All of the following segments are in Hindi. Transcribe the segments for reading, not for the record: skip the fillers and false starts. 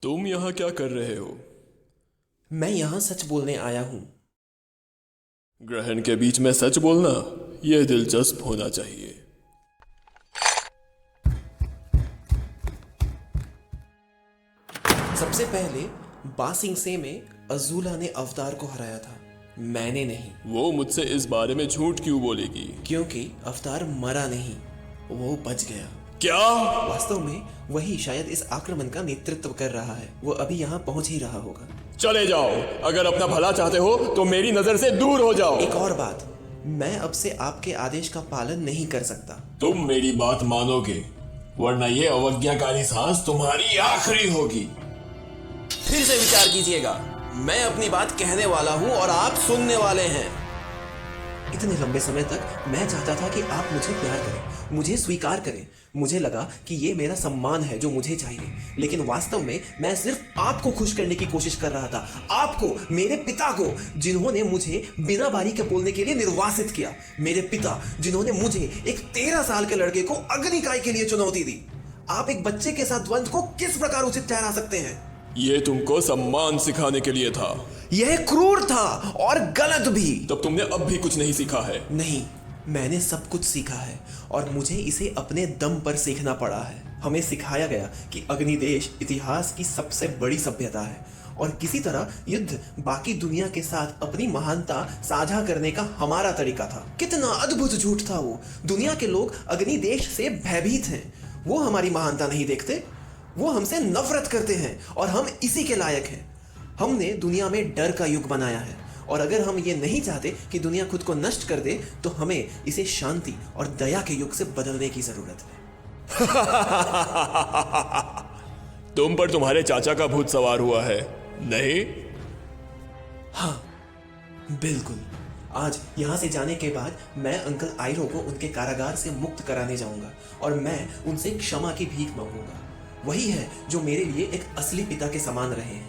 तुम यहाँ क्या कर रहे हो? मैं यहाँ सच बोलने आया हूँ। ग्रहण के बीच में सच बोलना, यह दिलचस्प होना चाहिए। सबसे पहले बासिंगसे में अजूला ने अवतार को हराया था, मैंने नहीं। वो मुझसे इस बारे में झूठ क्यों बोलेगी? क्योंकि अवतार मरा नहीं, वो बच गया। क्या? वास्तव में वही शायद इस आक्रमण का नेतृत्व कर रहा है। वो अभी यहाँ पहुंच ही रहा होगा। चले जाओ। अगर अपना भला चाहते हो तो मेरी नजर से दूर हो जाओ। एक और बात, मैं अब से आपके आदेश का पालन नहीं कर सकता। तुम मेरी बात मानोगे, वरना ये अवज्ञाकारी सांस तुम्हारी आखिरी होगी। फिर से विचार कीजिएगा। मैं अपनी बात कहने वाला हूँ और आप सुनने वाले हैं। इतने लंबे समय तक मैं चाहता था कि आप मुझे प्यार करें, मुझे स्वीकार करें। मुझे लगा कि ये मेरा सम्मान है जो मुझे चाहिए, लेकिन वास्तव में मैं सिर्फ आपको खुश करने की कोशिश कर रहा था। आपको, मेरे पिता को, जिन्होंने मुझे बिना बारी के बोलने के लिए निर्वासित किया। मेरे पिता जिन्होंने मुझे एक 13 साल के लड़के को अग्निकाय के लिए चुनौती दी। आप एक बच्चे के साथ द्वंद्व को किस प्रकार उचित ठहरा सकते हैं? ये तुमको सम्मान सिखाने के लिए था। यह क्रूर था और गलत भी। तब तुमने अब भी कुछ नहीं सीखा है। नहीं, मैंने सब कुछ सीखा है और मुझे इसे अपने दम पर सीखना पड़ा है। हमें सिखाया गया कि अग्निदेश इतिहास की सबसे बड़ी सभ्यता है और किसी तरह युद्ध बाकी दुनिया के साथ अपनी महानता साझा करने का हमारा तरीका था। कितना अद्भुत झूठ था वो। दुनिया के लोग अग्निदेश से भयभीत हैं। वो हमारी महानता नहीं देखते, वो हमसे नफरत करते हैं और हम इसी के लायक हैं। हमने दुनिया में डर का युग बनाया है और अगर हम ये नहीं चाहते कि दुनिया खुद को नष्ट कर दे तो हमें इसे शांति और दया के युग से बदलने की जरूरत है। तुम पर तुम्हारे चाचा का भूत सवार हुआ है, नहीं? हाँ, बिल्कुल। आज यहाँ से जाने के बाद मैं अंकल आयरो को उनके कारागार से मुक्त कराने जाऊंगा और मैं उनसे क्षमा की भीख मांगूंगा। वही है जो मेरे लिए एक असली पिता के समान रहे हैं।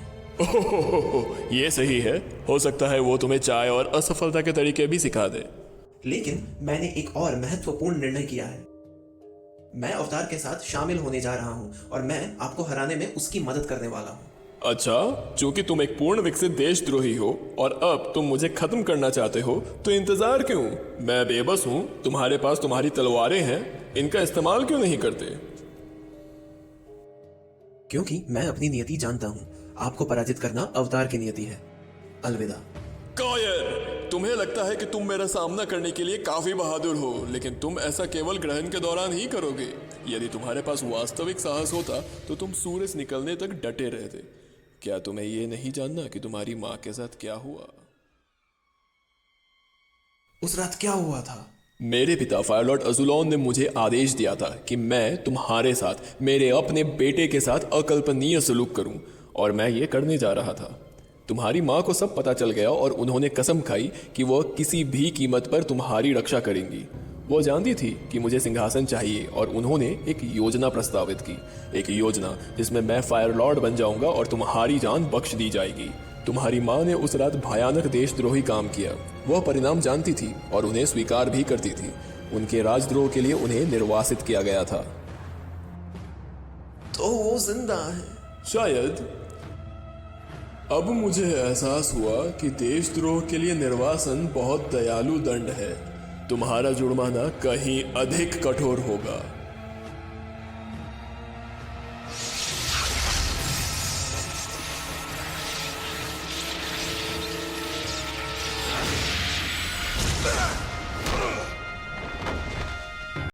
ये सही है। हो सकता है वो तुम्हें चाय और असफलता के तरीके भी सिखा दे। लेकिन मैंने एक और महत्वपूर्ण निर्णय किया है। मैं अवतार के साथ शामिल होने जा रहा हूं और मैं आपको हराने में उसकी मदद करने वाला हूं। अच्छा, चूंकि तुम एक पूर्ण विकसित देशद्रोही हो और अब तुम मुझे खत्म करना चाहते हो, तो इंतजार क्यों? मैं बेबस हूं, तुम्हारे पास तुम्हारी तलवारें हैं, इनका इस्तेमाल क्यों नहीं करते? क्योंकि मैं अपनी नियति जानता हूं। आपको पराजित करना अवतार की नियति है। अलविदा। कायर, तुम्हें लगता है कि तुम मेरा सामना करने के लिए काफी बहादुर हो, लेकिन तुम ऐसा केवल ग्रहण के दौरान ही करोगे। यदि तुम्हारे पास वास्तविक साहस होता तो तुम सूरज निकलने तक डटे रहते। क्या तुम्हें ये नहीं जानना कि तुम्हारी माँ के साथ क्या हुआ? उस रात क्या हुआ था? मेरे पिता फायरलॉर्ड अजुलोन ने मुझे आदेश दिया था कि मैं तुम्हारे साथ, मेरे अपने बेटे के साथ अकल्पनीय सलूक करूं, और मैं ये करने जा रहा था। तुम्हारी माँ को सब पता चल गया और उन्होंने कसम खाई कि वह किसी भी कीमत पर तुम्हारी रक्षा करेंगी। वो जानती थी कि मुझे सिंहासन चाहिए और उन्होंने एक योजना प्रस्तावित की, एक योजना जिसमें मैं फायरलॉर्ड बन जाऊंगा और तुम्हारी जान बख्श दी जाएगी। तुम्हारी माँ ने उस रात भयानक देशद्रोही काम किया। वह परिणाम जानती थी और उन्हें स्वीकार भी करती थी। उनके राजद्रोह के लिए उन्हें निर्वासित किया गया था। तो वो जिंदा है? शायद। अब मुझे एहसास हुआ कि देशद्रोह के लिए निर्वासन बहुत दयालु दंड है। तुम्हारा जुर्माना कहीं अधिक कठोर होगा।